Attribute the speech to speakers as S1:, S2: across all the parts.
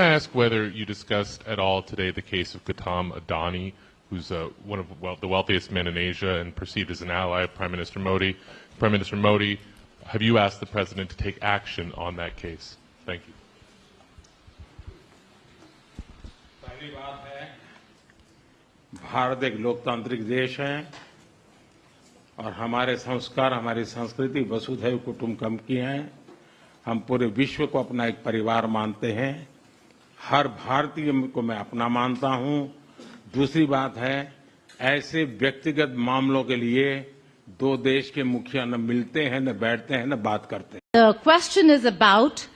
S1: I ask whether you discussed at all today the case of Gautam Adani, who's one of the wealthiest men in Asia and perceived as an ally of Prime Minister Modi. Prime Minister Modi, have you asked the President to take action on that case? Thank you.
S2: पहली बात है, भारत एक लोकतांत्रिक देश है और हमारे संस्कार, हमारी संस्कृति वसुधैव कुटुंबकम की है। हम पूरे विश्व को अपना एक परिवार मानते हैं। हर भारतीय को मैं अपना मानता हूं। दूसरी बात है, ऐसे व्यक्तिगत मामलों के लिए दो देश के मुखिया न मिलते हैं, न बैठते हैं, न बात करते हैं।
S3: The question is about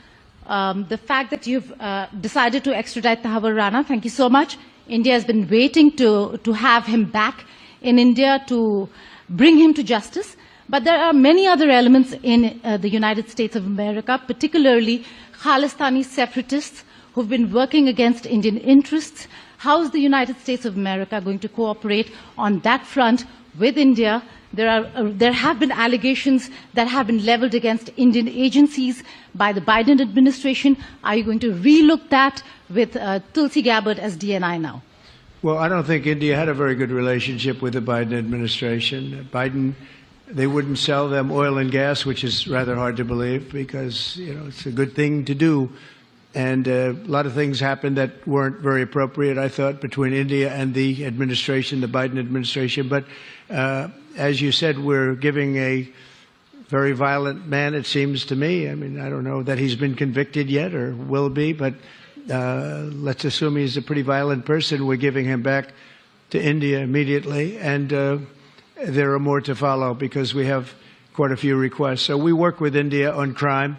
S3: the fact that you've decided to extradite Tahawar Rana. Thank you so much. India has been waiting to have him back in India to bring him to justice. But there are many other elements in the United States of America, particularly Khalistani separatists who've been working against Indian interests. How is the United States of America going to cooperate on that front with India? There have been allegations that have been leveled against Indian agencies by the Biden administration. Are you going to relook that with Tulsi Gabbard as DNI now?
S4: Well, I don't think India had a very good relationship with the Biden administration. They wouldn't sell them oil and gas, which is rather hard to believe because, it's a good thing to do. And a lot of things happened that weren't very appropriate, I thought, between India and the administration, the Biden administration. But as you said, we're giving a very violent man, it seems to me. I mean, I don't know that he's been convicted yet or will be, but let's assume he's a pretty violent person. We're giving him back to India immediately. And there are more to follow because we have quite a few requests. So we work with India on crime.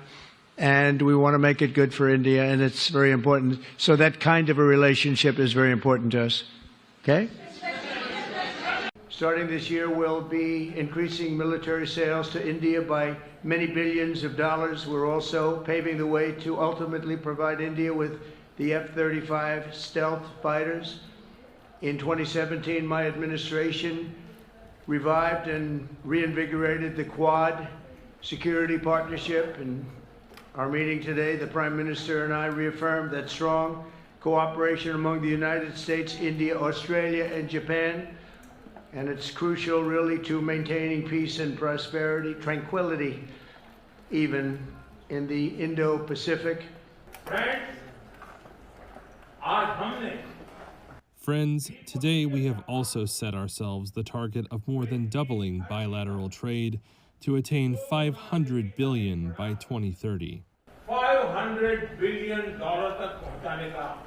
S4: And we want to make it good for India, and it's very important. So that kind of a relationship is very important to us. Okay? Starting this year, we'll be increasing military sales to India by many billions of dollars. We're also paving the way to ultimately provide India with the F-35 stealth fighters. In 2017, my administration revived and reinvigorated the Quad security partnership, and our meeting today, the Prime Minister and I reaffirmed that strong cooperation among the United States, India, Australia, and Japan, and it's crucial really to maintaining peace and prosperity, tranquility, even in the Indo-Pacific.
S5: Friends, today we have also set ourselves the target of more than doubling bilateral trade to attain $500 billion by 2030.
S2: $500 billion तक पहुंचाने का।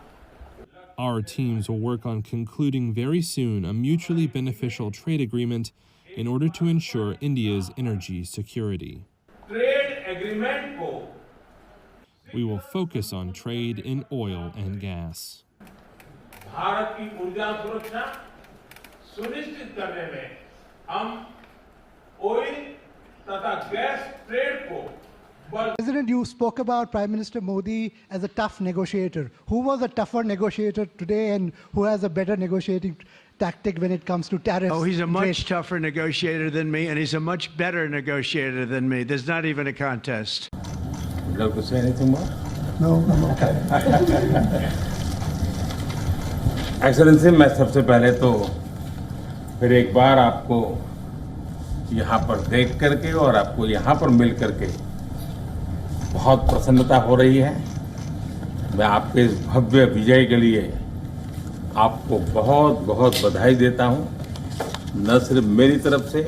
S5: Our teams will work on concluding very soon a mutually beneficial trade agreement in order to ensure India's energy security.
S2: Trade agreement को
S5: We will focus on trade in oil and gas.
S2: Bharat की ऊर्जा सुरक्षा सुनिश्चित करने में हम oil तथा gas trade को
S6: President, you spoke about Prime Minister Modi as a tough negotiator. Who was a tougher negotiator today and who has a better negotiating tactic when it comes to tariffs?
S4: Oh, he's a much tougher negotiator than me, and he's a much better negotiator than me. There's not even a contest.
S2: Would you like to say anything more?
S6: No, I'm okay.
S2: Excellency, मैं सबसे पहले तो फिर एक बार आपको यहाँ पर देख करके और आपको यहाँ पर मिल करके बहुत प्रसन्नता हो रही है। मैं आपके इस भव्य विजय के लिए आपको बहुत बहुत बधाई देता हूँ। न सिर्फ मेरी तरफ से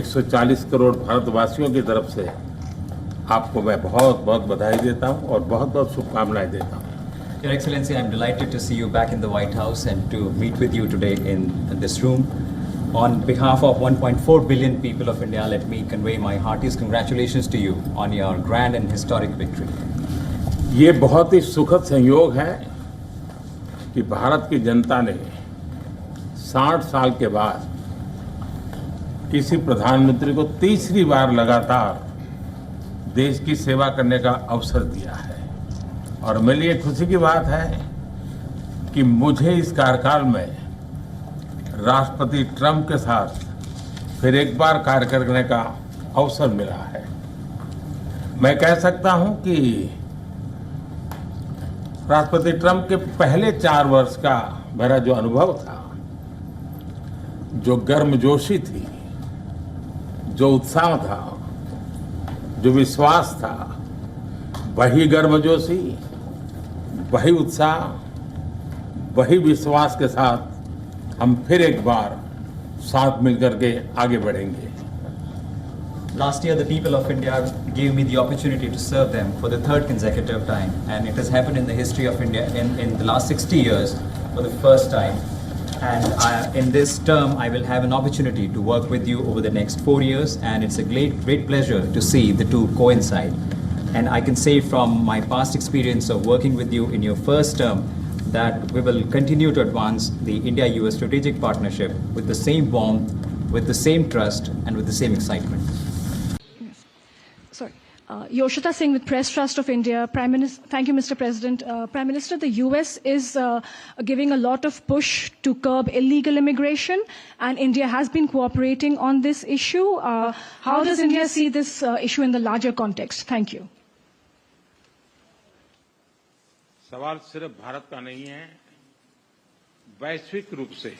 S2: 140 करोड़ भारतवासियों की तरफ से आपको मैं बहुत बहुत बधाई देता हूँ और बहुत बहुत शुभकामनाएं देता हूँ।
S7: Your Excellency, I'm delighted to see you back in the White House and to meet with you today in this room. On behalf of 1.4 billion people of India, let me convey my heartiest congratulations to you on your grand and historic victory.
S2: ये बहुत ही सुखद संयोग है कि भारत की जनता ने 60 साल के बाद किसी प्रधानमंत्री को तीसरी बार लगातार देश की सेवा करने का अवसर दिया है और मेरे लिए खुशी की बात है कि मुझे इस कार्यकाल में राष्ट्रपति ट्रंप के साथ फिर एक बार कार्य करने का अवसर मिला है। मैं कह सकता हूं कि राष्ट्रपति ट्रंप के पहले 4 वर्ष का मेरा जो अनुभव था, जो गर्मजोशी थी, जो उत्साह था, जो विश्वास था, वही गर्मजोशी, वही उत्साह, वही विश्वास के साथ हम फिर एक बार साथ मिलकर के आगे बढ़ेंगे।
S7: Last year, the people of India gave me the opportunity to serve them for the 3rd consecutive time, and it has happened in the history of India in the last 60 years for the first time. And in this term, I will have an opportunity to work with you over the next 4 years, and it's a great pleasure to see the two coincide. And I can say from my past experience of working with you in your first term that we will continue to advance the India-US strategic partnership with the same warmth, with the same trust, and with the same excitement.
S8: Sorry. Yoshita Singh with Press Trust of India. Prime Minister, thank you, Mr. President. Prime Minister, the US is giving a lot of push to curb illegal immigration, and India has been cooperating on this issue. How does India see this issue in the larger context? Thank you.
S2: सवाल सिर्फ भारत का नहीं है, वैश्विक रूप से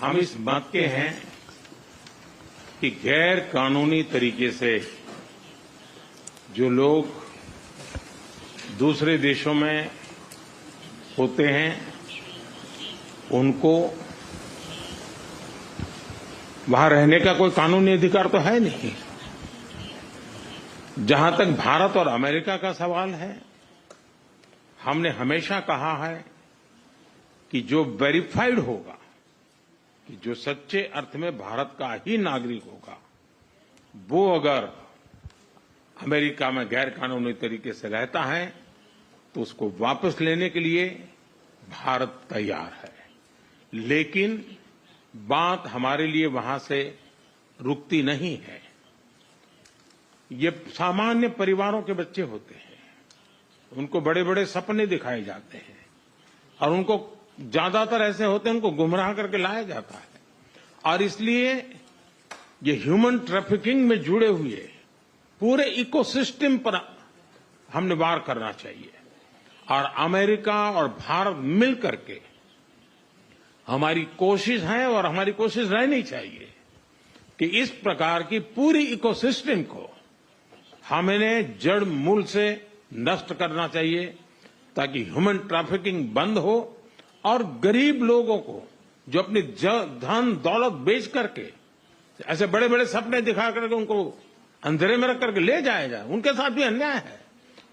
S2: हम इस मत के हैं कि गैर कानूनी तरीके से जो लोग दूसरे देशों में होते हैं उनको वहां रहने का कोई कानूनी अधिकार तो है नहीं। जहां तक भारत और अमेरिका का सवाल है, हमने हमेशा कहा है कि जो वेरीफाइड होगा, कि जो सच्चे अर्थ में भारत का ही नागरिक होगा, वो अगर अमेरिका में गैर कानूनी तरीके से रहता है तो उसको वापस लेने के लिए भारत तैयार है। लेकिन बात हमारे लिए वहां से रुकती नहीं है। ये सामान्य परिवारों के बच्चे होते हैं, उनको बड़े बड़े सपने दिखाए जाते हैं और उनको ज्यादातर ऐसे होते हैं उनको गुमराह करके लाया जाता है, और इसलिए ये ह्यूमन ट्रैफिकिंग में जुड़े हुए पूरे इकोसिस्टम पर हमने वार करना चाहिए। और अमेरिका और भारत मिल करके हमारी कोशिश है और हमारी कोशिश रहनी चाहिए कि इस प्रकार की पूरी इकोसिस्टम को हमें जड़ मूल से नष्ट करना चाहिए, ताकि ह्यूमन ट्रैफिकिंग बंद हो और गरीब लोगों को जो अपनी धन दौलत बेच करके ऐसे बड़े बड़े सपने दिखा करके उनको अंधेरे में रख करके ले जाया जाए, उनके साथ भी अन्याय है।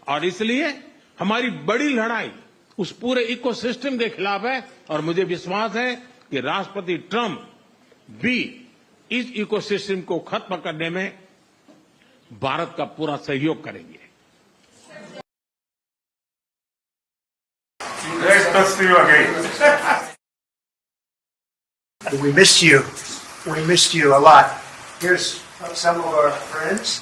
S2: और इसलिए हमारी बड़ी लड़ाई उस पूरे इकोसिस्टम के खिलाफ है, और मुझे विश्वास है कि राष्ट्रपति ट्रंप भी इस इकोसिस्टम को खत्म करने में भारत का पूरा सहयोग करेंगे।
S9: Great to see you again.
S4: We missed you. We missed you a lot. Here's some of our friends.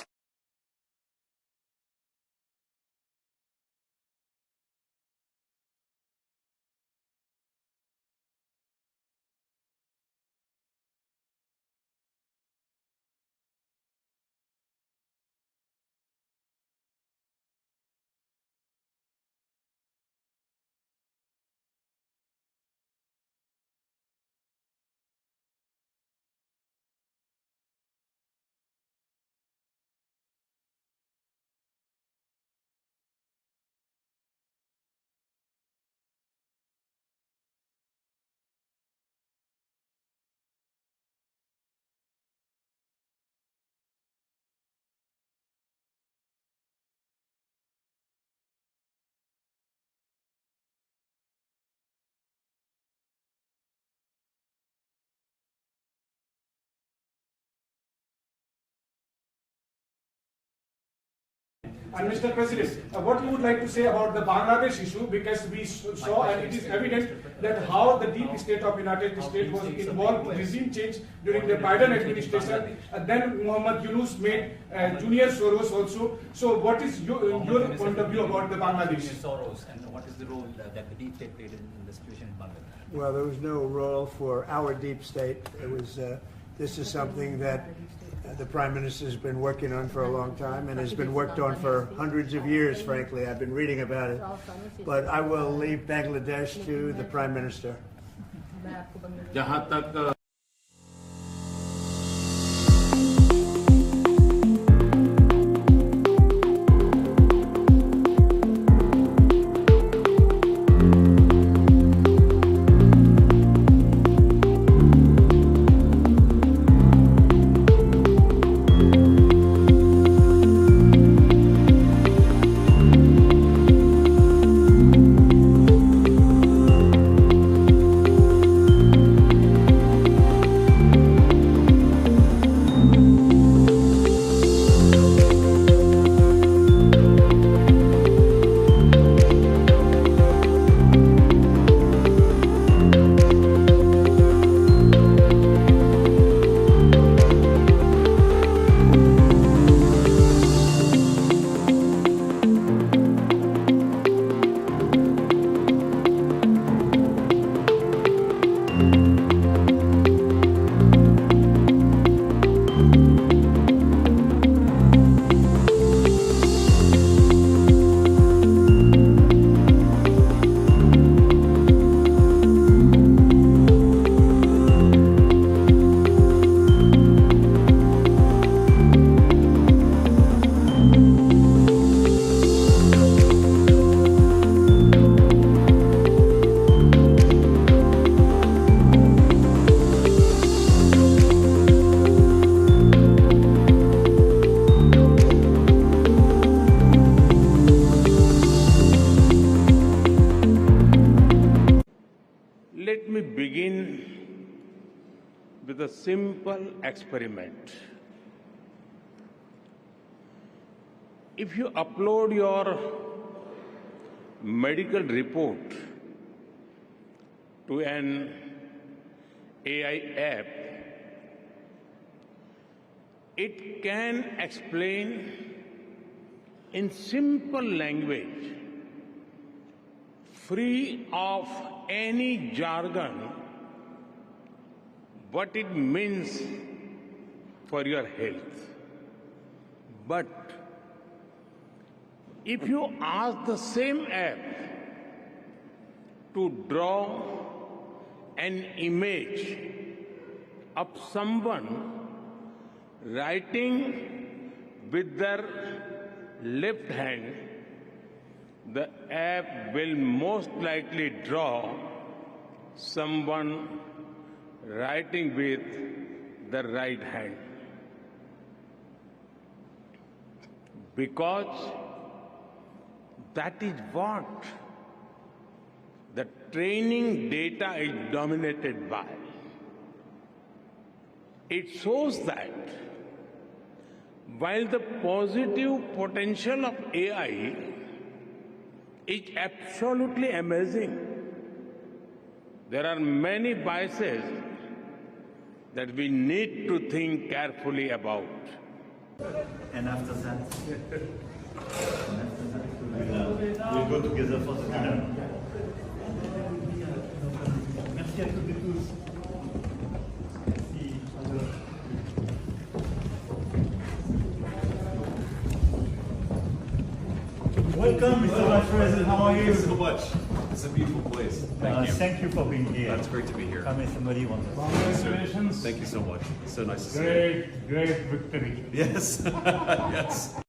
S9: And Mr. President, what you would like to say about the Bangladesh issue, because we saw and it is evident that how the deep state of United States was involved in regime change during the Biden administration, and then Muhammad Yunus made Junior Soros also. So what is your point of view about the Bangladesh?
S7: Soros, and what is the role that the deep state played in the situation in Bangladesh?
S4: Well, there was no role for our deep state. It was. This is something that the Prime Minister's been working on for a long time and has been worked on for hundreds of years, frankly. I've been reading about it. But I will leave Bangladesh to the Prime Minister.
S2: जहाँ तक let me begin with a simple experiment. If you upload your medical report to an AI app, it can explain in simple language, free of any jargon, what it means for your health. But if you ask the same app to draw an image of someone writing with their left hand, the app will most likely draw someone writing with the right hand. Because that is what the training data is dominated by. It shows that while the positive potential of AI is absolutely amazing, there are many biases that we need to think carefully about.
S10: And after that, we'll go together for the dinner. Merci à toutes et tous. Welcome, Mr. Vice President. How are you?
S11: Thank you so much. It's a beautiful place.
S10: Thank you for being here.
S11: It's great to be here.
S10: Come somebody wants us.
S11: Congratulations. Thank you so much. So nice to see you.
S2: great victory.
S11: Yes. Yes.